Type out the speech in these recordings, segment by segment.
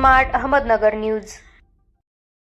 Smart Ahmednagar news.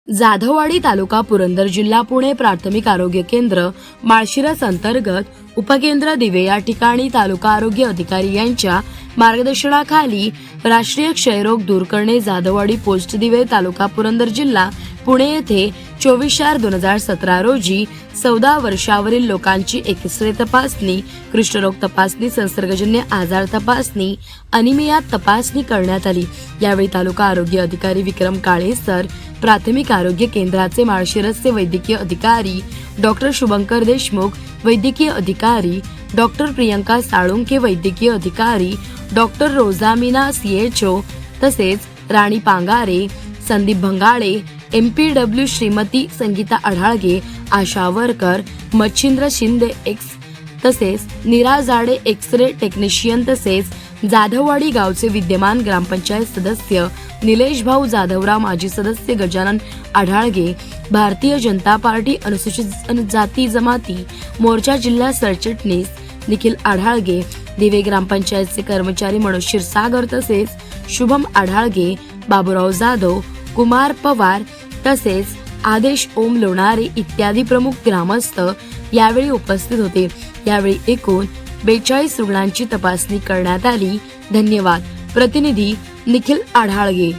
Jadhavwadi taluka Purandar जिल्हा पुणे प्राथमिक आरोग्य केंद्र माळशिरस अंतर्गत उपकेंद्र दिवे या ठिकाणी तालुका आरोग्य अधिकारी यांच्या मार्गदर्शनाखाली राष्ट्रीय क्षयरोग दूर करणे जाधववाडी पोस्ट दिवे तालुका पुरंदर जिल्हा पुणे येथे 24/4/2017 रोजी 14 वर्षावरील लोकांची एक्स-रे तपासणी, कुष्ठरोग तपासणी, संसर्गजन्य आजार तपासणी, अनिमिया तपासणी करण्यात आली। यावेळी तालुका आरोग्य अधिकारी विक्रम काळे सर, प्राथमिक आरोग्य केंद्राचे माळशिरसचे वैद्यकीय अधिकारी डॉक्टर शुभंकर देशमुख, वैद्यकीय अधिकारी डॉक्टर प्रियंका साळुंखे, वैद्यकीय अधिकारी डॉक्टर रोजामिना CHO, तसेच राणी पांगारे, संदीप भंगाळे, MPW श्रीमती संगीता अढाळगे, आशा वर्कर मच्छिंद्र शिंदे एक्स, तसेच नीरा जाडे एक्स-रे टेक्निशियन, तसेच जाधववाडी गावचे विद्यमान ग्रामपंचायत सदस्य निलेश भाऊ जाधवराव, माजी सदस्य गजानन अढाळगे, भारतीय जनता पार्टी अनुसूचित जाती जमाती मोर्चा जिल्हा सरचिटणीस निखिल अढाळगे, दिवे ग्रामपंचायतचे कर्मचारी मनोज क्षीरसागर, तसेच शुभम अढाळगे, बाबूराव जाधव, कुमार पवार, तसेच आदेश ओम लोणारे इत्यादी प्रमुख ग्रामस्थ यावेळी उपस्थित होते। यावेळी एकूण 42 रुग्णांची तपासणी करण्यात आली। धन्यवाद। प्रतिनिधी निखिल अढाळगे।